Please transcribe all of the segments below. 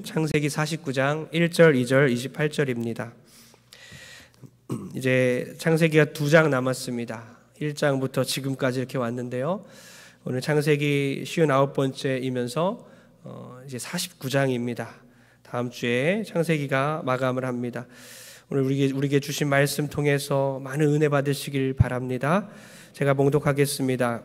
창세기 49장 1절, 2절, 28절입니다. 이제 창세기가 2장 남았습니다. 1장부터 지금까지 이렇게 왔는데요. 오늘 창세기 59번째이면서 이제 49장입니다. 다음 주에 창세기가 마감을 합니다. 오늘 우리에게 주신 말씀 통해서 많은 은혜 받으시길 바랍니다. 제가 봉독하겠습니다.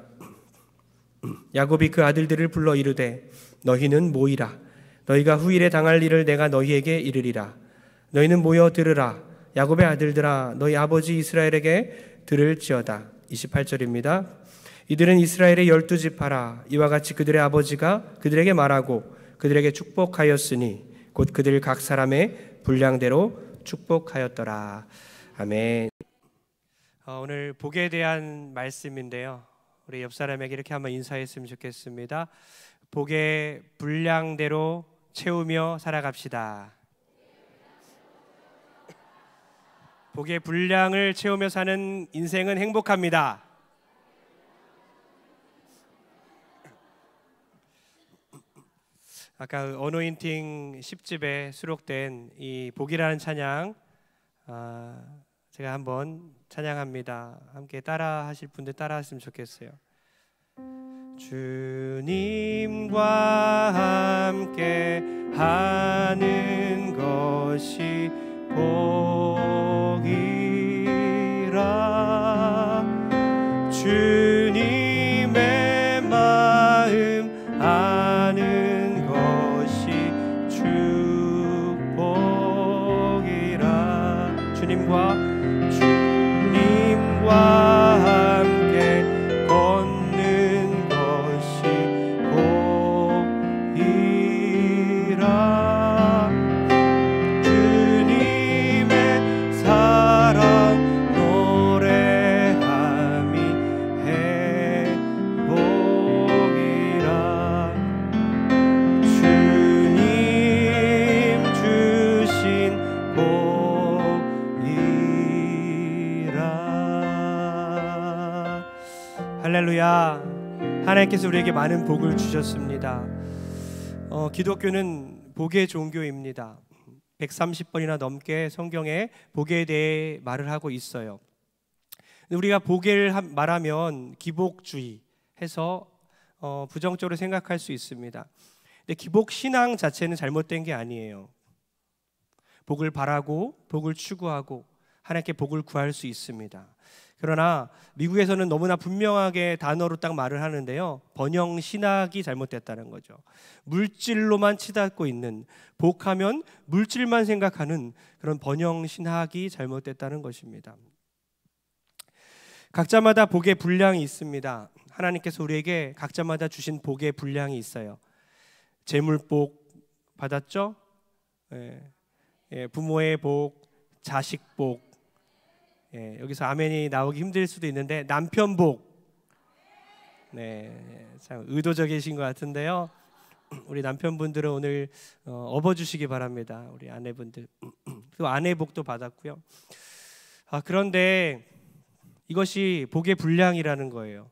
야곱이 그 아들들을 불러 이르되 너희는 모이라. 너희가 후일에 당할 일을 내가 너희에게 이르리라. 너희는 모여 들으라. 야곱의 아들들아, 너희 아버지 이스라엘에게 들을지어다. 28절입니다. 이들은 이스라엘의 12지파라. 이와 같이 그들의 아버지가 그들에게 말하고 그들에게 축복하였으니 곧 그들 각 사람의 분량대로 축복하였더라. 아멘. 오늘 복에 대한 말씀인데요. 우리 옆 사람에게 이렇게 한번 인사했으면 좋겠습니다. 복의 분량대로 채우며 살아갑시다. 복의 분량을 채우며 사는 인생은 행복합니다. 아까 어노인팅 10집에 수록된 이 복이라는 찬양, 제가 한번 찬양합니다. 함께 따라 하실 분들 따라 하시면 좋겠어요. 주님과 함께 하는 것이 복이라. 주님의 마음 아는 것이 축복이라. 주님과 함께 걷는 것이 복이라. 주님의 사랑 노래함이 행복이라. 주님 주신 복이라. 할렐루야. 하나님께서 우리에게 많은 복을 주셨습니다. 기독교는 복의 종교입니다. 130번이나 넘게 성경에 복에 대해 말을 하고 있어요. 우리가 복을 말하면 기복주의 해서 부정적으로 생각할 수 있습니다. 근데 기복신앙 자체는 잘못된 게 아니에요. 복을 바라고 복을 추구하고 하나님께 복을 구할 수 있습니다. 그러나 미국에서는 너무나 분명하게 단어로 딱 말을 하는데요, 번영신학이 잘못됐다는 거죠. 물질로만 치닫고 있는, 복하면 물질만 생각하는 그런 번영신학이 잘못됐다는 것입니다. 각자마다 복의 분량이 있습니다. 하나님께서 우리에게 각자마다 주신 복의 분량이 있어요. 재물복 받았죠? 부모의 복, 자식 복. 여기서 아멘이 나오기 힘들 수도 있는데 남편 복. 참 의도적이신 것 같은데요. 우리 남편분들은 오늘 업어주시기 바랍니다. 우리 아내분들. 또 아내 복도 받았고요. 그런데 이것이 복의 분량이라는 거예요.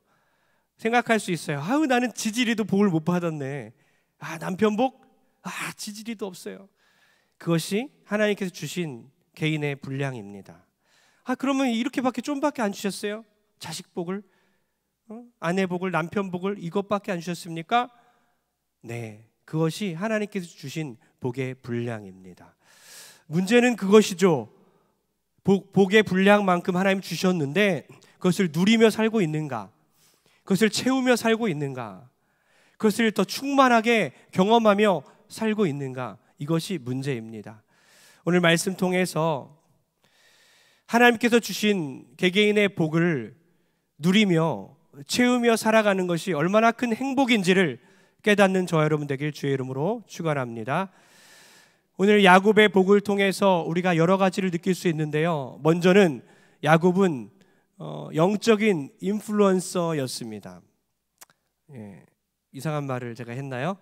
생각할 수 있어요. 나는 지지리도 복을 못 받았네. 남편 복? 지지리도 없어요. 그것이 하나님께서 주신 개인의 분량입니다. 그러면 이렇게밖에 좀밖에 안 주셨어요? 자식 복을, 아내 복을, 남편 복을 이것밖에 안 주셨습니까? 네, 그것이 하나님께서 주신 복의 분량입니다. 문제는 그것이죠. 복의 분량만큼 하나님 주셨는데 그것을 누리며 살고 있는가? 그것을 채우며 살고 있는가? 그것을 더 충만하게 경험하며 살고 있는가? 이것이 문제입니다. 오늘 말씀 통해서 하나님께서 주신 개개인의 복을 누리며 채우며 살아가는 것이 얼마나 큰 행복인지를 깨닫는 저와 여러분 되길 주의 이름으로 축원합니다. 오늘 야곱의 복을 통해서 우리가 여러 가지를 느낄 수 있는데요. 먼저는 야곱은 영적인 인플루언서였습니다. 이상한 말을 제가 했나요?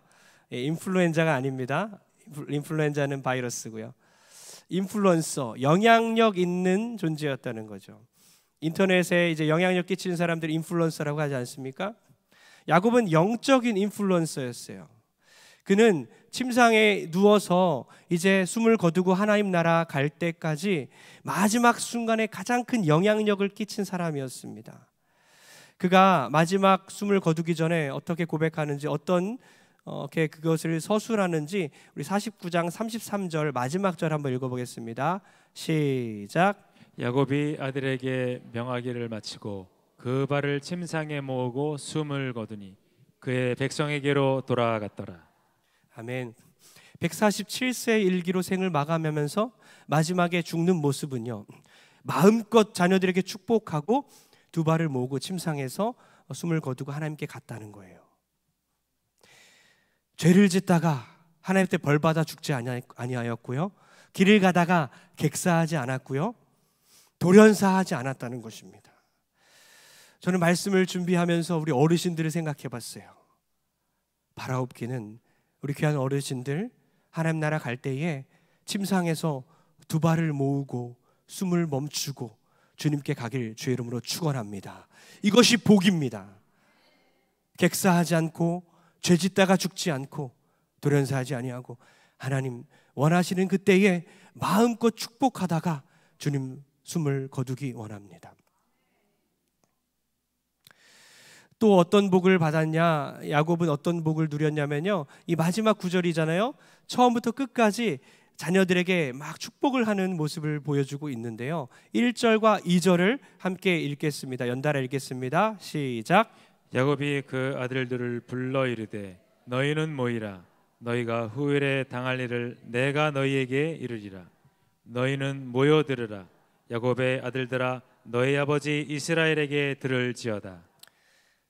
인플루엔자가 아닙니다. 인플루엔자는 바이러스고요. 인플루언서, 영향력 있는 존재였다는 거죠. 인터넷에 이제 영향력 끼치는 사람들 인플루언서라고 하지 않습니까? 야곱은 영적인 인플루언서였어요. 그는 침상에 누워서 이제 숨을 거두고 하나님 나라 갈 때까지 마지막 순간에 가장 큰 영향력을 끼친 사람이었습니다. 그가 마지막 숨을 거두기 전에 어떻게 고백하는지, 어떤 그것을 서술하는지 우리 49장 33절 마지막 절 한번 읽어보겠습니다. 시작. 야곱이 아들에게 명하기를 마치고 그 발을 침상에 모으고 숨을 거두니 그의 백성에게로 돌아갔더라. 아멘. 147세 일기로 생을 마감하면서 마지막에 죽는 모습은요, 마음껏 자녀들에게 축복하고 두 발을 모으고 침상에서 숨을 거두고 하나님께 갔다는 거예요. 죄를 짓다가 하나님께 벌받아 죽지 아니하였고요, 길을 가다가 객사하지 않았고요, 돌연사하지 않았다는 것입니다. 저는 말씀을 준비하면서 우리 어르신들을 생각해 봤어요. 바라옵기는 우리 귀한 어르신들 하나님 나라 갈 때에 침상에서 두 발을 모으고 숨을 멈추고 주님께 가길 주의 이름으로 축원합니다. 이것이 복입니다. 객사하지 않고 죄짓다가 죽지 않고 돌연사하지 아니하고 하나님 원하시는 그때에 마음껏 축복하다가 주님 숨을 거두기 원합니다. 또 어떤 복을 받았냐? 야곱은 어떤 복을 누렸냐면요, 이 마지막 구절이잖아요. 처음부터 끝까지 자녀들에게 막 축복을 하는 모습을 보여주고 있는데요, 1절과 2절을 함께 읽겠습니다. 연달아 읽겠습니다. 시작. 야곱이 그 아들들을 불러 이르되 너희는 모이라. 너희가 후일에 당할 일을 내가 너희에게 이르리라. 너희는 모여 들으라. 야곱의 아들들아, 너희 아버지 이스라엘에게 들을지어다.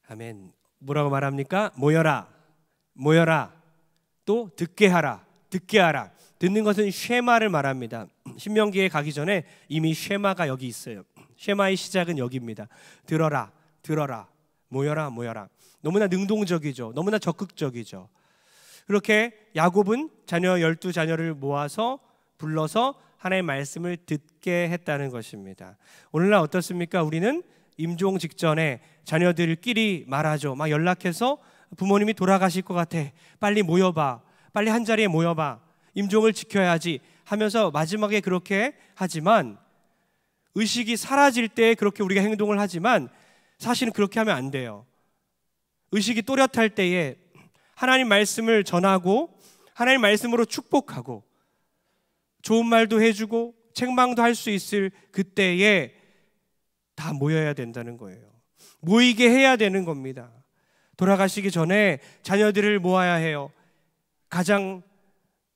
아멘. 뭐라고 말합니까? 모여라, 모여라. 또 듣게 하라, 듣게 하라. 듣는 것은 쉐마를 말합니다. 신명기에 가기 전에 이미 쉐마가 여기 있어요. 쉐마의 시작은 여기입니다. 들어라, 들어라, 모여라, 모여라. 너무나 능동적이죠. 너무나 적극적이죠. 그렇게 야곱은 자녀 12자녀를 모아서 불러서 하나님의 말씀을 듣게 했다는 것입니다. 오늘날 어떻습니까? 우리는 임종 직전에 자녀들끼리 말하죠. 막 연락해서 부모님이 돌아가실 것 같아, 빨리 모여봐, 빨리 한 자리에 모여봐, 임종을 지켜야지 하면서 마지막에 그렇게 하지만, 의식이 사라질 때 그렇게 우리가 행동을 하지만 사실은 그렇게 하면 안 돼요. 의식이 또렷할 때에 하나님 말씀을 전하고 하나님 말씀으로 축복하고 좋은 말도 해주고 책망도 할 수 있을 그때에 다 모여야 된다는 거예요. 모이게 해야 되는 겁니다. 돌아가시기 전에 자녀들을 모아야 해요. 가장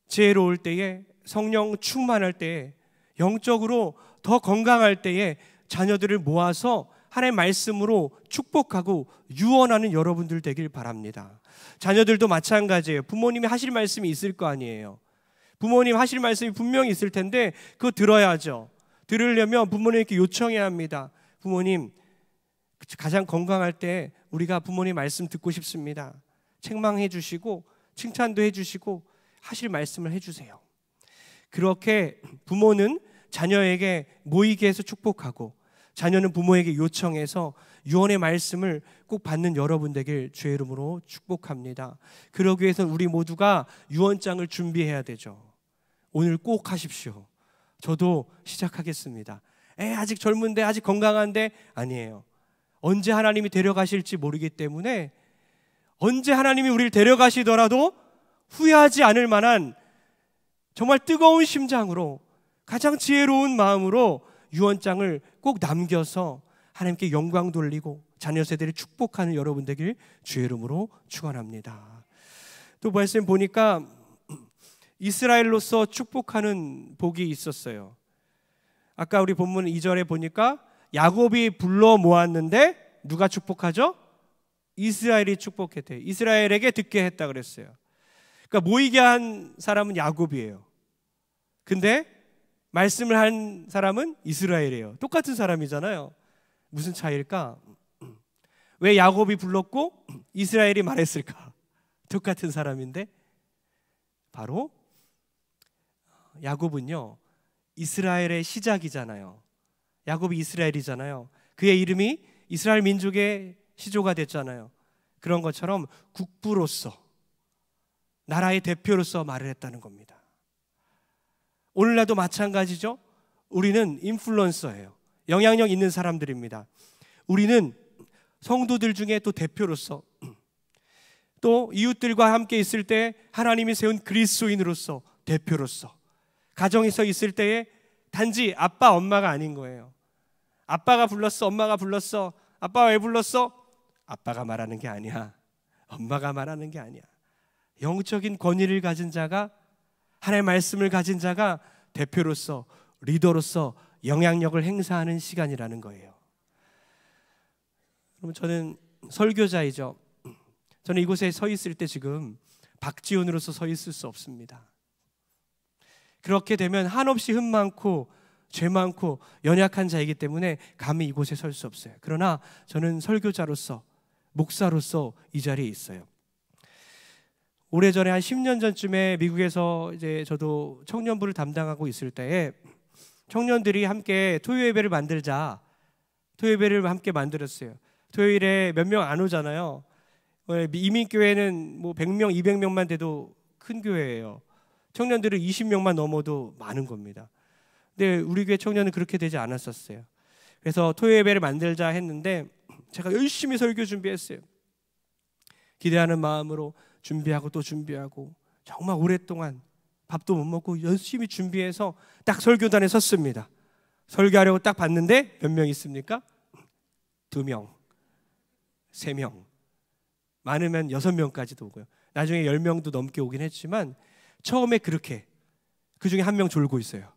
지혜로울 때에, 성령 충만할 때에, 영적으로 더 건강할 때에 자녀들을 모아서 하나님의 말씀으로 축복하고 유언하는 여러분들 되길 바랍니다. 자녀들도 마찬가지예요. 부모님이 하실 말씀이 있을 거 아니에요. 부모님 하실 말씀이 분명히 있을 텐데 그거 들어야죠. 들으려면 부모님께 요청해야 합니다. 부모님, 가장 건강할 때 우리가 부모님 말씀 듣고 싶습니다. 책망해 주시고 칭찬도 해 주시고 하실 말씀을 해 주세요. 그렇게 부모는 자녀에게 모이게 해서 축복하고 자녀는 부모에게 요청해서 유언의 말씀을 꼭 받는 여러분 되길 주의 이름으로 축복합니다. 그러기 위해서는 우리 모두가 유언장을 준비해야 되죠. 오늘 꼭 하십시오. 저도 시작하겠습니다. 아직 젊은데, 아직 건강한데, 아니에요. 언제 하나님이 데려가실지 모르기 때문에 언제 하나님이 우리를 데려가시더라도 후회하지 않을 만한 정말 뜨거운 심장으로, 가장 지혜로운 마음으로 유언장을 꼭 남겨서 하나님께 영광 돌리고 자녀 세대를 축복하는 여러분 되길 주의 이름으로 축원합니다. 또 말씀 보니까 이스라엘로서 축복하는 복이 있었어요. 아까 우리 본문 2절에 보니까 야곱이 불러 모았는데 누가 축복하죠? 이스라엘이 축복했대요. 이스라엘에게 듣게 했다 그랬어요. 그러니까 모이게 한 사람은 야곱이에요. 근데 말씀을 한 사람은 이스라엘이에요. 똑같은 사람이잖아요. 무슨 차이일까? 왜 야곱이 불렀고 이스라엘이 말했을까? 똑같은 사람인데, 바로 야곱은요, 이스라엘의 시작이잖아요. 야곱이 이스라엘이잖아요. 그의 이름이 이스라엘 민족의 시조가 됐잖아요. 그런 것처럼 국부로서 나라의 대표로서 말을 했다는 겁니다. 오늘날도 마찬가지죠. 우리는 인플루언서예요. 영향력 있는 사람들입니다. 우리는 성도들 중에 또 대표로서, 또 이웃들과 함께 있을 때 하나님이 세운 그리스도인으로서, 대표로서, 가정에서 있을 때에 단지 아빠 엄마가 아닌 거예요. 아빠가 불렀어, 엄마가 불렀어. 아빠 왜 불렀어? 아빠가 말하는 게 아니야. 엄마가 말하는 게 아니야. 영적인 권위를 가진 자가, 하나님의 말씀을 가진 자가 대표로서, 리더로서 영향력을 행사하는 시간이라는 거예요. 그럼 저는 설교자이죠. 저는 이곳에 서 있을 때 지금 박지훈으로서 서 있을 수 없습니다. 그렇게 되면 한없이 흠 많고 죄 많고 연약한 자이기 때문에 감히 이곳에 설 수 없어요. 그러나 저는 설교자로서, 목사로서 이 자리에 있어요. 오래전에 한 10년 전쯤에 미국에서 이제 저도 청년부를 담당하고 있을 때에 청년들이 함께 토요예배를 만들자, 토요예배를 함께 만들었어요. 토요일에 몇 명 안 오잖아요. 이민교회는 뭐 100명, 200명만 돼도 큰 교회예요. 청년들은 20명만 넘어도 많은 겁니다. 근데 우리 교회 청년은 그렇게 되지 않았었어요. 그래서 토요예배를 만들자 했는데 제가 열심히 설교 준비했어요. 기대하는 마음으로 준비하고 또 준비하고 정말 오랫동안 밥도 못 먹고 열심히 준비해서 딱 설교단에 섰습니다. 설교하려고 딱 봤는데 몇 명 있습니까? 2명, 3명, 많으면 6명까지도 오고요. 나중에 10명도 넘게 오긴 했지만 처음에 그렇게, 그 중에 1명 졸고 있어요.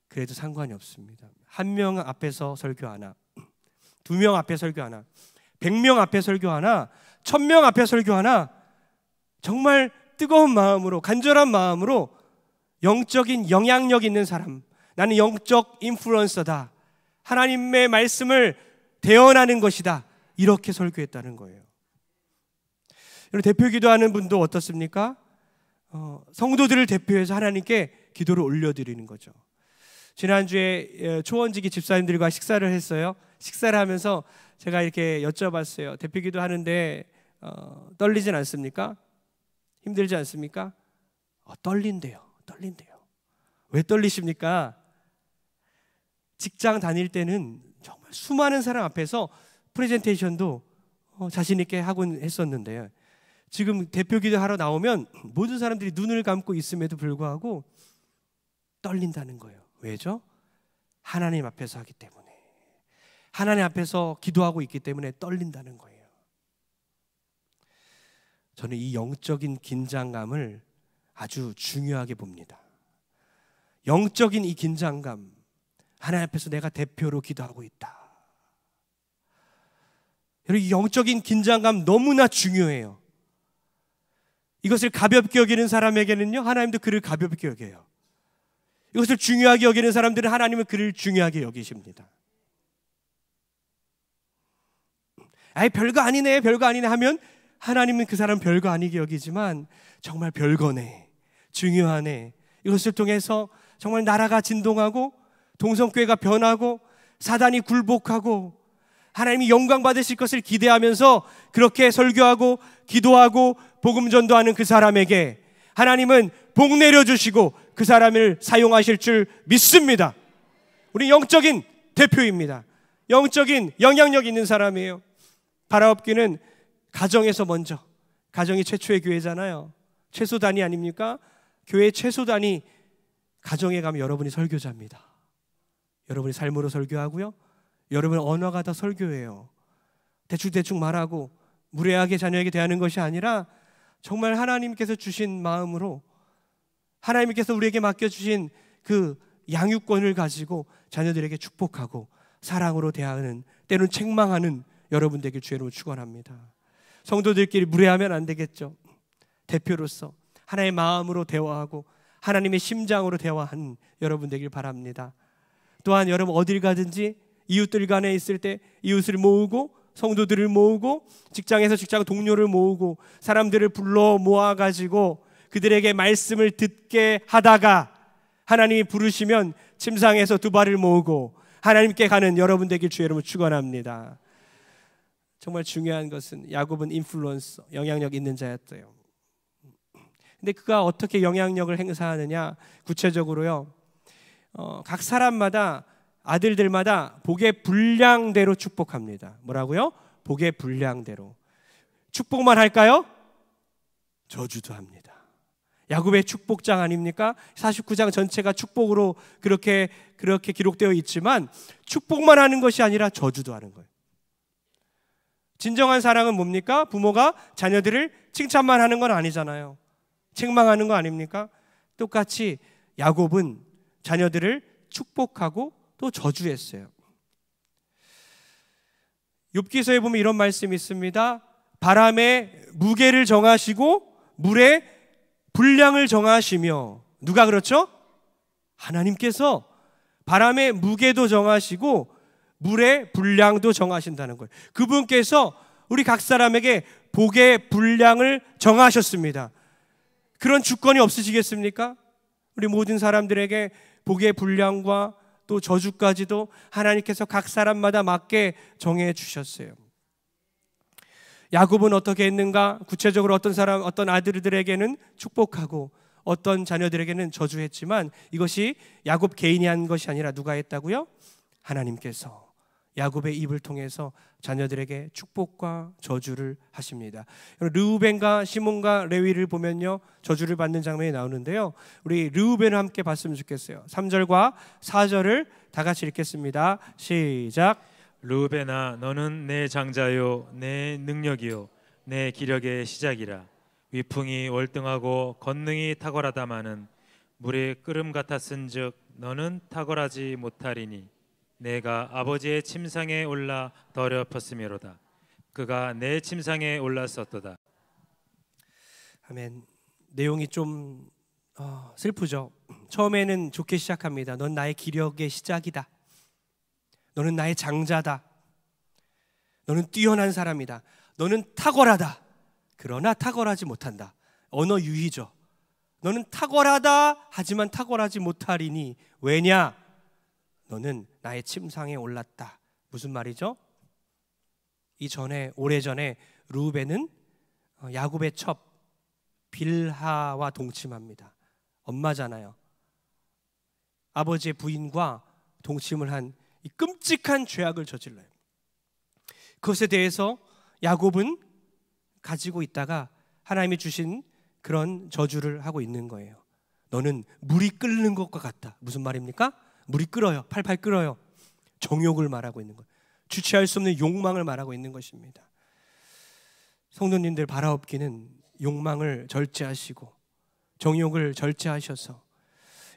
그래도 상관이 없습니다. 1명 앞에서 설교 하나, 2명 앞에 설교 하나, 100명 앞에 설교 하나, 1000명 앞에 설교 하나, 정말 뜨거운 마음으로, 간절한 마음으로 영적인 영향력 있는 사람, 나는 영적 인플루언서다, 하나님의 말씀을 대언하는 것이다, 이렇게 설교했다는 거예요. 여러분, 대표 기도하는 분도 어떻습니까? 성도들을 대표해서 하나님께 기도를 올려드리는 거죠. 지난주에 초원지기 집사님들과 식사를 했어요. 식사를 하면서 제가 이렇게 여쭤봤어요. 대표 기도하는데 떨리진 않습니까? 힘들지 않습니까? 떨린대요. 왜 떨리십니까? 직장 다닐 때는 정말 수많은 사람 앞에서 프레젠테이션도 자신 있게 하곤 했었는데요. 지금 대표 기도하러 나오면 모든 사람들이 눈을 감고 있음에도 불구하고 떨린다는 거예요. 왜죠? 하나님 앞에서 하기 때문에, 하나님 앞에서 기도하고 있기 때문에 떨린다는 거예요. 저는 이 영적인 긴장감을 아주 중요하게 봅니다. 영적인 이 긴장감, 하나님 앞에서 내가 대표로 기도하고 있다. 여러분, 이 영적인 긴장감 너무나 중요해요. 이것을 가볍게 여기는 사람에게는요, 하나님도 그를 가볍게 여겨요. 이것을 중요하게 여기는 사람들은 하나님은 그를 중요하게 여기십니다. 아이, 별거 아니네 하면 하나님은 그 사람 별거 아니게 여기지만 정말 별거네, 중요하네, 이것을 통해서 정말 나라가 진동하고 동성교회가 변하고 사단이 굴복하고 하나님이 영광 받으실 것을 기대하면서 그렇게 설교하고 기도하고 복음 전도하는 그 사람에게 하나님은 복 내려주시고 그 사람을 사용하실 줄 믿습니다. 우리 영적인 대표입니다. 영적인 영향력 있는 사람이에요. 바라옵기는 가정에서 먼저, 가정이 최초의 교회잖아요. 최소단위 아닙니까? 교회의 최소단위 가정에 가면 여러분이 설교자입니다. 여러분이 삶으로 설교하고요, 여러분의 언어가 다 설교예요. 대충 말하고 무례하게 자녀에게 대하는 것이 아니라 정말 하나님께서 주신 마음으로, 하나님께서 우리에게 맡겨주신 그 양육권을 가지고 자녀들에게 축복하고 사랑으로 대하는, 때로는 책망하는 여러분 되길 주의 이름으로 축원합니다. 성도들끼리 무례하면 안 되겠죠. 대표로서 하나님의 마음으로 대화하고 하나님의 심장으로 대화하는 여러분 되길 바랍니다. 또한 여러분 어딜 가든지 이웃들 간에 있을 때 이웃을 모으고 성도들을 모으고 직장에서 직장 동료를 모으고 사람들을 불러 모아가지고 그들에게 말씀을 듣게 하다가 하나님이 부르시면 침상에서 두 발을 모으고 하나님께 가는 여러분 되길 주의 이름으로 축원합니다. 정말 중요한 것은 야곱은 인플루언서, 영향력 있는 자였어요. 근데 그가 어떻게 영향력을 행사하느냐? 구체적으로요, 각 사람마다, 아들들마다 복의 분량대로 축복합니다. 뭐라고요? 복의 분량대로. 축복만 할까요? 저주도 합니다. 야곱의 축복장 아닙니까? 49장 전체가 축복으로 그렇게 기록되어 있지만 축복만 하는 것이 아니라 저주도 하는 거예요. 진정한 사랑은 뭡니까? 부모가 자녀들을 칭찬만 하는 건 아니잖아요. 책망하는 거 아닙니까? 똑같이 야곱은 자녀들을 축복하고 또 저주했어요. 욥기서에 보면 이런 말씀이 있습니다. 바람의 무게를 정하시고 물의 분량을 정하시며. 누가 그렇죠? 하나님께서 바람의 무게도 정하시고 물의 분량도 정하신다는 거예요. 그분께서 우리 각 사람에게 복의 분량을 정하셨습니다. 그런 주권이 없으시겠습니까? 우리 모든 사람들에게 복의 분량과 또 저주까지도 하나님께서 각 사람마다 맞게 정해 주셨어요. 야곱은 어떻게 했는가? 구체적으로 어떤 아들들에게는 축복하고 어떤 자녀들에게는 저주했지만 이것이 야곱 개인이 한 것이 아니라 누가 했다고요? 하나님께서 야곱의 입을 통해서 자녀들에게 축복과 저주를 하십니다. 르우벤과 시몬과 레위를 보면요, 저주를 받는 장면이 나오는데요, 우리 르우벤을 함께 봤으면 좋겠어요. 3절과 4절을 다 같이 읽겠습니다. 시작. 르우벤아, 너는 내 장자요 내 능력이요 내 기력의 시작이라. 위풍이 월등하고 권능이 탁월하다마는 물의 끓음 같았은즉 너는 탁월하지 못하리니 내가 아버지의 침상에 올라 더럽혔음이로다. 그가 내 침상에 올랐었도다. 아멘. 내용이 좀 슬프죠. 처음에는 좋게 시작합니다. 넌 나의 기력의 시작이다. 너는 나의 장자다. 너는 뛰어난 사람이다. 너는 탁월하다. 그러나 탁월하지 못한다. 언어 유희죠. 너는 탁월하다 하지만 탁월하지 못하리니. 왜냐? 너는 나의 침상에 올랐다. 무슨 말이죠? 오래전에 르우벤은 야곱의 첩 빌하와 동침합니다. 엄마잖아요. 아버지의 부인과 동침을 한 이 끔찍한 죄악을 저질러요. 그것에 대해서 야곱은 가지고 있다가 하나님이 주신 그런 저주를 하고 있는 거예요. 너는 물이 끓는 것과 같다. 무슨 말입니까? 물이 끓어요. 팔팔 끓어요. 정욕을 말하고 있는 거예요. 주체할 수 없는 욕망을 말하고 있는 것입니다. 성도님들, 바라옵기는 욕망을 절제하시고 정욕을 절제하셔서,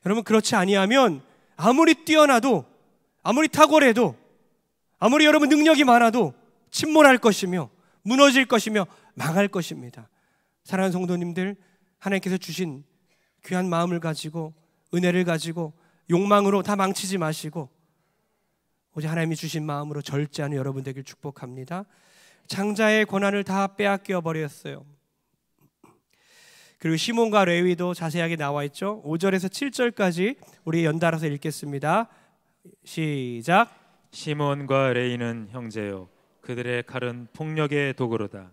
여러분, 그렇지 아니하면 아무리 뛰어나도, 아무리 탁월해도, 아무리 여러분 능력이 많아도 침몰할 것이며 무너질 것이며 망할 것입니다. 사랑하는 성도님들, 하나님께서 주신 귀한 마음을 가지고 은혜를 가지고 욕망으로 다 망치지 마시고 오직 하나님이 주신 마음으로 절제하는 여러분 되길 축복합니다. 장자의 권한을 다 빼앗겨 버렸어요. 그리고 시몬과 레위도 자세하게 나와 있죠. 5절에서 7절까지 우리 연달아서 읽겠습니다. 시작. 시몬과 레위는 형제요 그들의 칼은 폭력의 도구로다.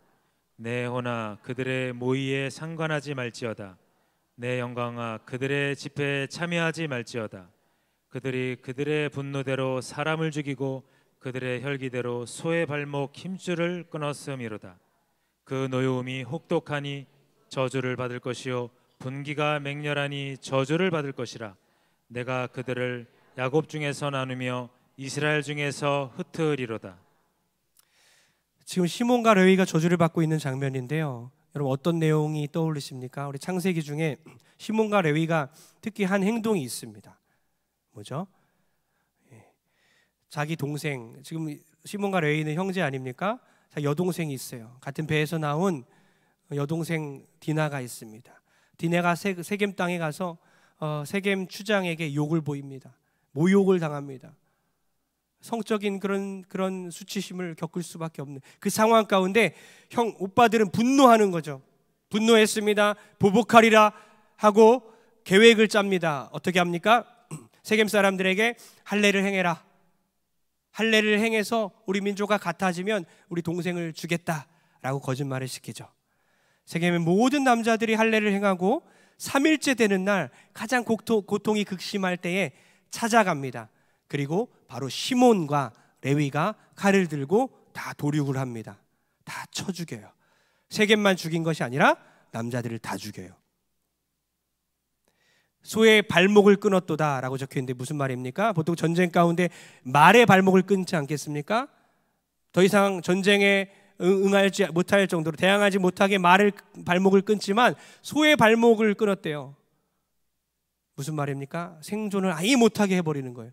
내 호나 그들의 모의에 상관하지 말지어다. 내 영광아 그들의 집회에 참여하지 말지어다. 그들이 그들의 분노대로 사람을 죽이고 그들의 혈기대로 소의 발목 힘줄을 끊었음이로다. 그 노여움이 혹독하니 저주를 받을 것이요 분기가 맹렬하니 저주를 받을 것이라. 내가 그들을 야곱 중에서 나누며 이스라엘 중에서 흩으리로다. 지금 시몬과 레위가 저주를 받고 있는 장면인데요, 여러분 어떤 내용이 떠오르십니까? 우리 창세기 중에 시몬과 레위가 특히 한 행동이 있습니다. 뭐죠? 자기 동생, 지금 시몬과 레위는 형제 아닙니까? 여동생이 있어요. 같은 배에서 나온 여동생 디나가 있습니다. 디나가 세겜 땅에 가서 세겜 추장에게 욕을 보입니다. 모욕을 당합니다. 성적인 그런 수치심을 겪을 수밖에 없는 그 상황 가운데 오빠들은 분노하는 거죠. 분노했습니다. 보복하리라 하고 계획을 짭니다. 어떻게 합니까? 세겜 사람들에게 할례를 행해라. 할례를 행해서 우리 민족과 같아지면 우리 동생을 주겠다라고 거짓말을 시키죠. 세겜의 모든 남자들이 할례를 행하고 3일째 되는 날 가장 고통이 극심할 때에 찾아갑니다. 그리고 바로 시몬과 레위가 칼을 들고 다 도륙을 합니다. 다 쳐 죽여요. 세겜만 죽인 것이 아니라 남자들을 다 죽여요. 소의 발목을 끊었도다 라고 적혀있는데 무슨 말입니까? 보통 전쟁 가운데 말의 발목을 끊지 않겠습니까? 더 이상 전쟁에 응하지 못할 정도로 대항하지 못하게 말을 발목을 끊지만 소의 발목을 끊었대요. 무슨 말입니까? 생존을 아예 못하게 해버리는 거예요.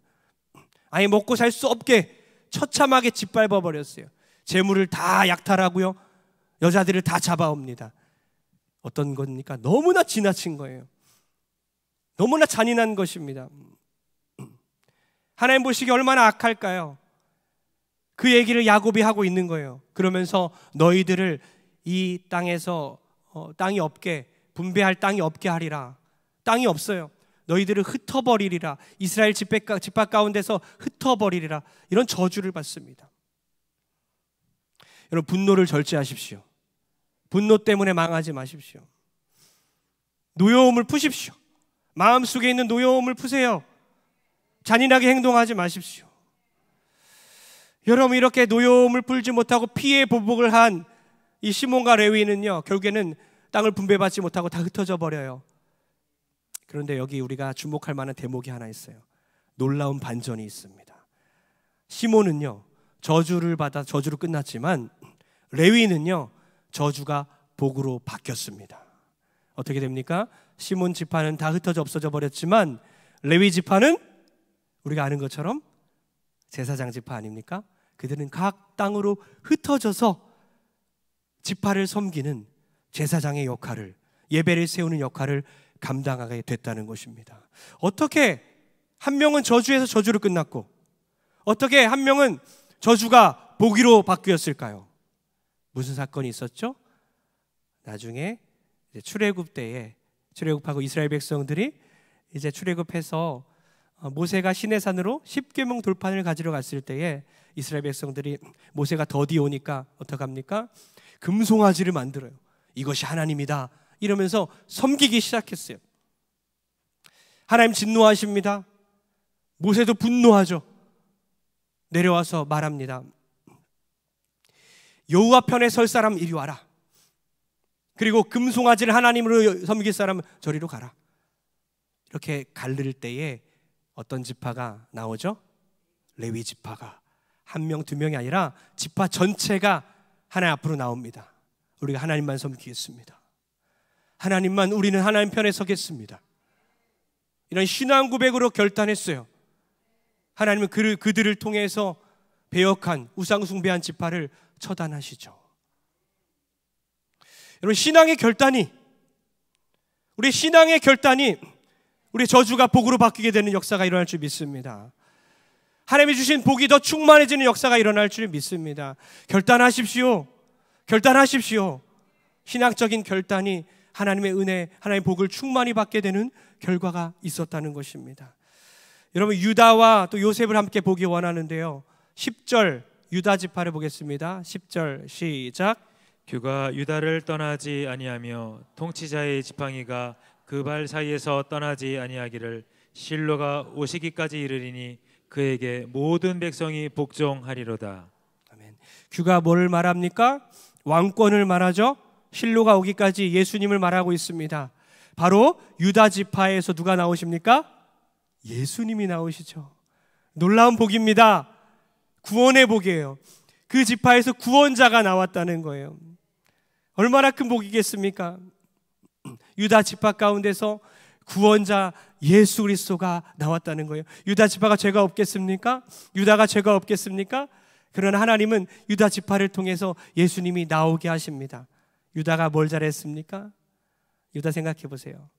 아예 먹고 살 수 없게 처참하게 짓밟아 버렸어요. 재물을 다 약탈하고요, 여자들을 다 잡아옵니다. 어떤 겁니까? 너무나 지나친 거예요. 너무나 잔인한 것입니다. 하나님 보시기에 얼마나 악할까요? 그 얘기를 야곱이 하고 있는 거예요. 그러면서 너희들을 이 땅에서 땅이 없게, 분배할 땅이 없게 하리라. 땅이 없어요. 너희들을 흩어버리리라. 이스라엘 지파 가운데서 흩어버리리라. 이런 저주를 받습니다. 여러분, 분노를 절제하십시오. 분노 때문에 망하지 마십시오. 노여움을 푸십시오. 마음속에 있는 노여움을 푸세요. 잔인하게 행동하지 마십시오. 여러분, 이렇게 노여움을 풀지 못하고 피해 보복을 한 이 시몬과 레위는요, 결국에는 땅을 분배받지 못하고 다 흩어져 버려요. 그런데 여기 우리가 주목할 만한 대목이 하나 있어요. 놀라운 반전이 있습니다. 시몬은요, 저주를 받아 저주로 끝났지만 레위는요, 저주가 복으로 바뀌었습니다. 어떻게 됩니까? 시몬 지파는 다 흩어져 없어져 버렸지만 레위 지파는 우리가 아는 것처럼 제사장 지파 아닙니까? 그들은 각 땅으로 흩어져서 지파를 섬기는 제사장의 역할을, 예배를 세우는 역할을 감당하게 됐다는 것입니다. 어떻게 한 명은 저주에서 저주로 끝났고 어떻게 한 명은 저주가 복으로 바뀌었을까요? 무슨 사건이 있었죠? 나중에 이제 출애굽 때에 출애굽하고 이스라엘 백성들이 이제 출애굽해서 모세가 시내산으로 십계명 돌판을 가지러 갔을 때에 이스라엘 백성들이 모세가 더디 오니까 어떡합니까? 금송아지를 만들어요. 이것이 하나님이다 이러면서 섬기기 시작했어요. 하나님 진노하십니다. 모세도 분노하죠. 내려와서 말합니다. 여호와 편에 설 사람 이리 와라. 그리고 금송아지를 하나님으로 섬길 사람은 저리로 가라. 이렇게 가를 때에 어떤 지파가 나오죠? 레위 지파가 한 명, 두 명이 아니라 지파 전체가 하나님 앞으로 나옵니다. 우리가 하나님만 섬기겠습니다. 하나님만, 우리는 하나님 편에 서겠습니다. 이런 신앙 고백으로 결단했어요. 하나님은 그들을 통해서 배역한 우상 숭배한 지파를 처단하시죠. 여러분, 신앙의 결단이, 우리 신앙의 결단이 우리 저주가 복으로 바뀌게 되는 역사가 일어날 줄 믿습니다. 하나님이 주신 복이 더 충만해지는 역사가 일어날 줄 믿습니다. 결단하십시오. 결단하십시오. 신학적인 결단이 하나님의 은혜, 하나님의 복을 충만히 받게 되는 결과가 있었다는 것입니다. 여러분, 유다와 또 요셉을 함께 보기 원하는데요, 10절 유다 지파를 보겠습니다. 10절 시작. 규가 유다를 떠나지 아니하며 통치자의 지팡이가 그 발 사이에서 떠나지 아니하기를 실로가 오시기까지 이르리니 그에게 모든 백성이 복종하리로다. 아멘. 규가 뭐를 말합니까? 왕권을 말하죠. 실로가 오기까지 예수님을 말하고 있습니다. 바로 유다 지파에서 누가 나오십니까? 예수님이 나오시죠. 놀라운 복입니다. 구원의 복이에요. 그 지파에서 구원자가 나왔다는 거예요. 얼마나 큰 복이겠습니까? 유다 지파 가운데서 구원자 예수 그리스도가 나왔다는 거예요. 유다 지파가 죄가 없겠습니까? 유다가 죄가 없겠습니까? 그러나 하나님은 유다 지파를 통해서 예수님이 나오게 하십니다. 유다가 뭘 잘했습니까? 유다 생각해 보세요.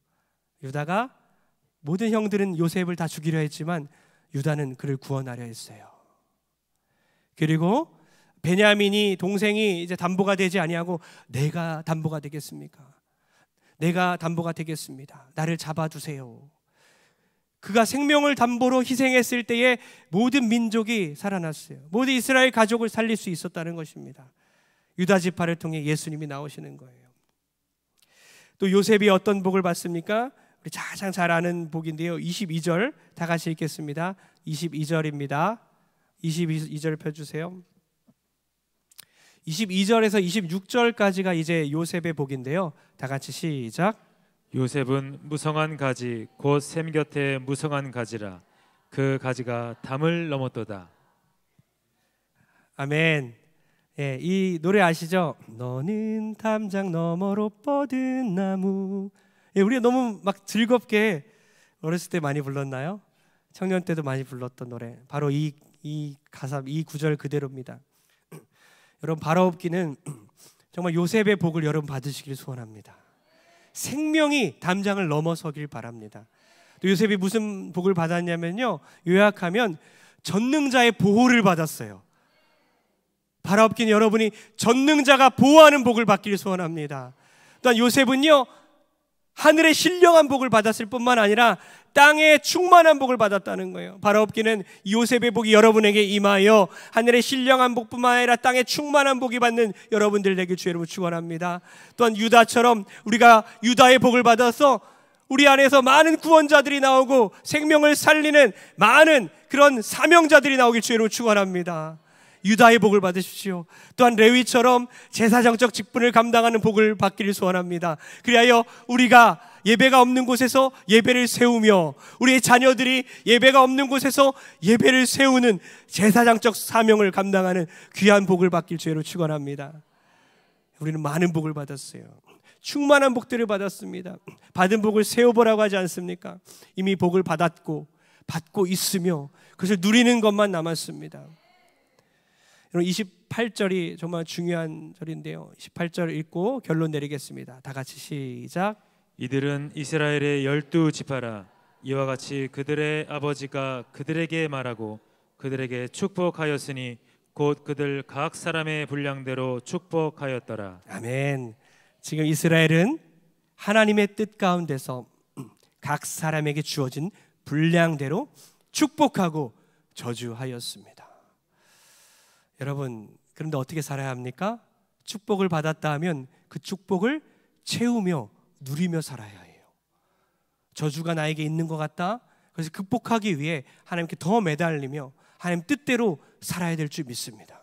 유다가 모든 형들은 요셉을 다 죽이려 했지만 유다는 그를 구원하려 했어요. 그리고 베냐민이, 동생이 이제 담보가 되지 아니하고 내가 담보가 되겠습니까? 내가 담보가 되겠습니다. 나를 잡아주세요. 그가 생명을 담보로 희생했을 때에 모든 민족이 살아났어요. 모든 이스라엘 가족을 살릴 수 있었다는 것입니다. 유다 지파를 통해 예수님이 나오시는 거예요. 또 요셉이 어떤 복을 받습니까? 우리 가장 잘 아는 복인데요. 22절 다 같이 읽겠습니다. 22절입니다. 22절 펴주세요. 22절에서 26절까지가 이제 요셉의 복인데요. 다 같이 시작. 요셉은 무성한 가지 곧 샘 곁에 무성한 가지라. 그 가지가 담을 넘었도다. 아멘. 예, 이 노래 아시죠? 너는 담장 너머로 뻗은 나무. 예, 우리가 너무 막 즐겁게 어렸을 때 많이 불렀나요? 청년 때도 많이 불렀던 노래. 바로 이 가사, 이 구절 그대로입니다. 여러분, 바라옵기는 정말 요셉의 복을 여러분 받으시길 소원합니다. 생명이 담장을 넘어서길 바랍니다. 또 요셉이 무슨 복을 받았냐면요, 요약하면 전능자의 보호를 받았어요. 바라옵기는 여러분이 전능자가 보호하는 복을 받기를 소원합니다. 또한 요셉은요, 하늘의 신령한 복을 받았을 뿐만 아니라 땅의 충만한 복을 받았다는 거예요. 바라옵기는 요셉의 복이 여러분에게 임하여 하늘의 신령한 복뿐만 아니라 땅의 충만한 복이 받는 여러분들 되길 주의 이름으로 축원합니다. 또한 유다처럼 우리가 유다의 복을 받아서 우리 안에서 많은 구원자들이 나오고 생명을 살리는 많은 그런 사명자들이 나오길 주의 이름으로 축원합니다. 유다의 복을 받으십시오. 또한 레위처럼 제사장적 직분을 감당하는 복을 받기를 소원합니다. 그리하여 우리가 예배가 없는 곳에서 예배를 세우며 우리의 자녀들이 예배가 없는 곳에서 예배를 세우는 제사장적 사명을 감당하는 귀한 복을 받길 주의로 축원합니다. 우리는 많은 복을 받았어요. 충만한 복들을 받았습니다. 받은 복을 세워보라고 하지 않습니까? 이미 복을 받았고 받고 있으며 그것을 누리는 것만 남았습니다. 28절이 정말 중요한 절인데요. 28절 읽고 결론 내리겠습니다. 다 같이 시작. 이들은 이스라엘의 12지파라. 이와 같이 그들의 아버지가 그들에게 말하고 그들에게 축복하였으니 곧 그들 각 사람의 분량대로 축복하였더라. 아멘. 지금 이스라엘은 하나님의 뜻 가운데서 각 사람에게 주어진 분량대로 축복하고 저주하였습니다. 여러분, 그런데 어떻게 살아야 합니까? 축복을 받았다 하면 그 축복을 채우며 누리며 살아야 해요. 저주가 나에게 있는 것 같다? 그래서 극복하기 위해 하나님께 더 매달리며 하나님 뜻대로 살아야 될 줄 믿습니다.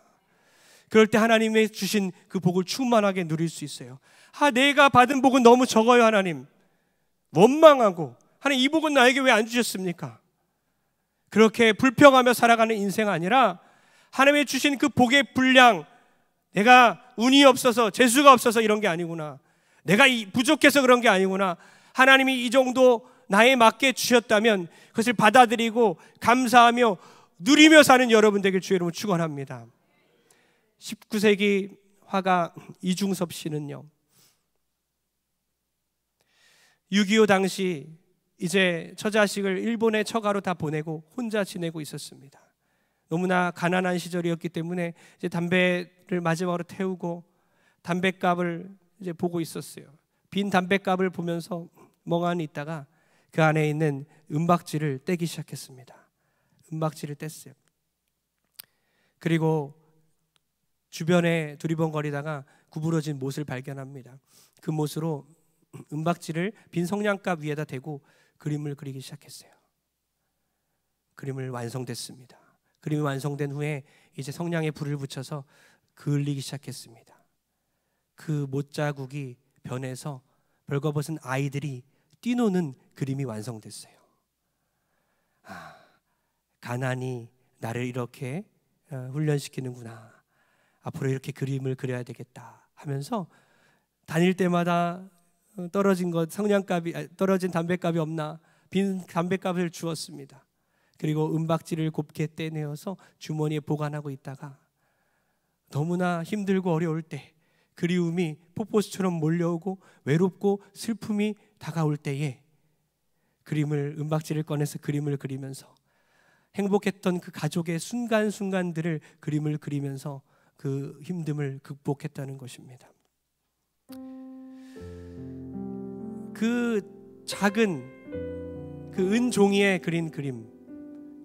그럴 때 하나님의 주신 그 복을 충만하게 누릴 수 있어요. 내가 받은 복은 너무 적어요, 하나님. 원망하고 하나님, 이 복은 나에게 왜 안 주셨습니까? 그렇게 불평하며 살아가는 인생 아니라 하나님의 주신 그 복의 분량, 내가 운이 없어서 재수가 없어서 이런 게 아니구나, 내가 부족해서 그런 게 아니구나, 하나님이 이 정도 나에 맞게 주셨다면 그것을 받아들이고 감사하며 누리며 사는 여러분 되길 주의 이름으로 축원합니다. 19세기 화가 이중섭 씨는요, 6.25 당시 이제 처자식을 일본의 처가로 다 보내고 혼자 지내고 있었습니다. 너무나 가난한 시절이었기 때문에 이제 담배를 마지막으로 태우고 담뱃갑을 이제 보고 있었어요. 빈 담뱃갑을 보면서 멍하니 있다가 그 안에 있는 은박지를 떼기 시작했습니다. 은박지를 뗐어요. 그리고 주변에 두리번거리다가 구부러진 못을 발견합니다. 그 못으로 은박지를 빈 성냥갑 위에다 대고 그림을 그리기 시작했어요. 그림을 완성됐습니다. 그림이 완성된 후에 이제 성냥에 불을 붙여서 그을리기 시작했습니다. 그 못자국이 변해서 벌거벗은 아이들이 뛰노는 그림이 완성됐어요. 가난이 나를 이렇게 훈련시키는구나. 앞으로 이렇게 그림을 그려야 되겠다 하면서 다닐 때마다 떨어진 담뱃갑이 없나 빈 담뱃갑을 주었습니다. 그리고 은박지를 곱게 떼내어서 주머니에 보관하고 있다가 너무나 힘들고 어려울 때, 그리움이 폭포수처럼 몰려오고 외롭고 슬픔이 다가올 때에 은박지를 꺼내서 그림을 그리면서 행복했던 그 가족의 순간순간들을 그림을 그리면서 그 힘듦을 극복했다는 것입니다. 그 작은 그 은종이에 그린 그림,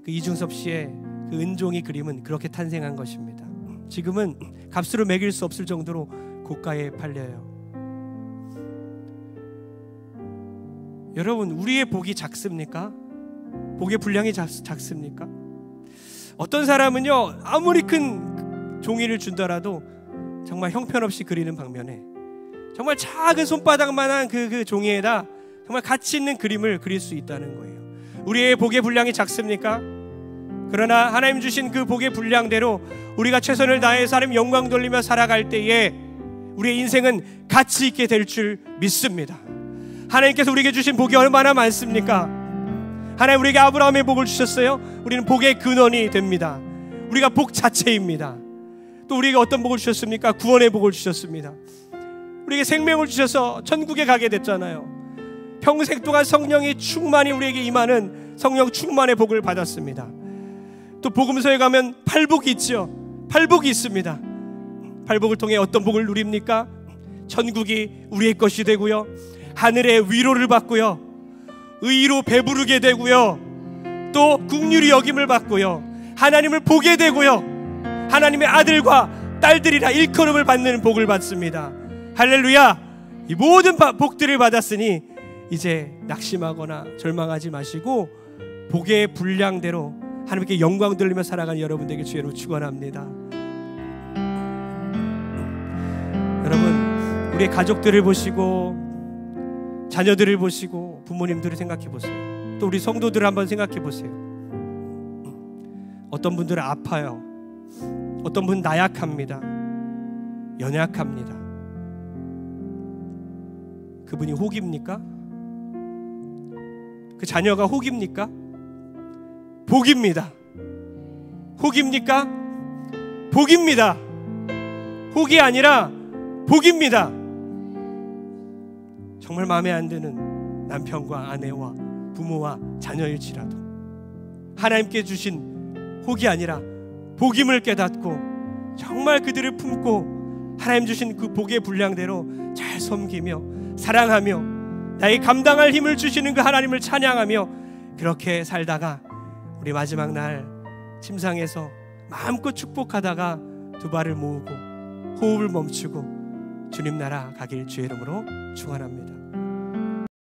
그 이중섭 씨의 그 은종이 그림은 그렇게 탄생한 것입니다. 지금은 값으로 매길 수 없을 정도로 고가에 팔려요. 여러분, 우리의 복이 작습니까? 복의 분량이 작습니까? 어떤 사람은요, 아무리 큰 종이를 준다라도 정말 형편없이 그리는 방면에 정말 작은 손바닥만한 그 종이에다 정말 가치 있는 그림을 그릴 수 있다는 거예요. 우리의 복의 분량이 작습니까? 그러나 하나님 주신 그 복의 분량대로 우리가 최선을 다해서 하나님 영광 돌리며 살아갈 때에 우리의 인생은 가치 있게 될 줄 믿습니다. 하나님께서 우리에게 주신 복이 얼마나 많습니까? 하나님 우리에게 아브라함의 복을 주셨어요. 우리는 복의 근원이 됩니다. 우리가 복 자체입니다. 또 우리에게 어떤 복을 주셨습니까? 구원의 복을 주셨습니다. 우리에게 생명을 주셔서 천국에 가게 됐잖아요. 평생 동안 성령이 충만히 우리에게 임하는 성령 충만의 복을 받았습니다. 또 복음서에 가면 팔복이 있죠. 팔복이 있습니다. 팔복을 통해 어떤 복을 누립니까? 천국이 우리의 것이 되고요, 하늘의 위로를 받고요, 의로 배부르게 되고요, 또 긍휼히 여김을 받고요, 하나님을 보게 되고요, 하나님의 아들과 딸들이라 일컬음을 받는 복을 받습니다. 할렐루야! 이 모든 복들을 받았으니 이제 낙심하거나 절망하지 마시고 복의 분량대로 하나님께 영광 돌리며 살아가는 여러분들에게 주의로 축원합니다. 여러분, 우리의 가족들을 보시고 자녀들을 보시고 부모님들을 생각해 보세요. 또 우리 성도들을 한번 생각해 보세요. 어떤 분들은 아파요. 어떤 분은 나약합니다. 연약합니다. 그분이 혹입니까? 그 자녀가 혹입니까? 복입니다. 혹입니까? 복입니다. 혹이 아니라 복입니다. 정말 마음에 안 드는 남편과 아내와 부모와 자녀일지라도 하나님께 주신 혹이 아니라 복임을 깨닫고 정말 그들을 품고 하나님 주신 그 복의 분량대로 잘 섬기며 사랑하며 나의 감당할 힘을 주시는 그 하나님을 찬양하며 그렇게 살다가 우리 마지막 날 침상에서 마음껏 축복하다가 두 발을 모으고 호흡을 멈추고 주님 나라 가길 주의 이름으로 축원합니다.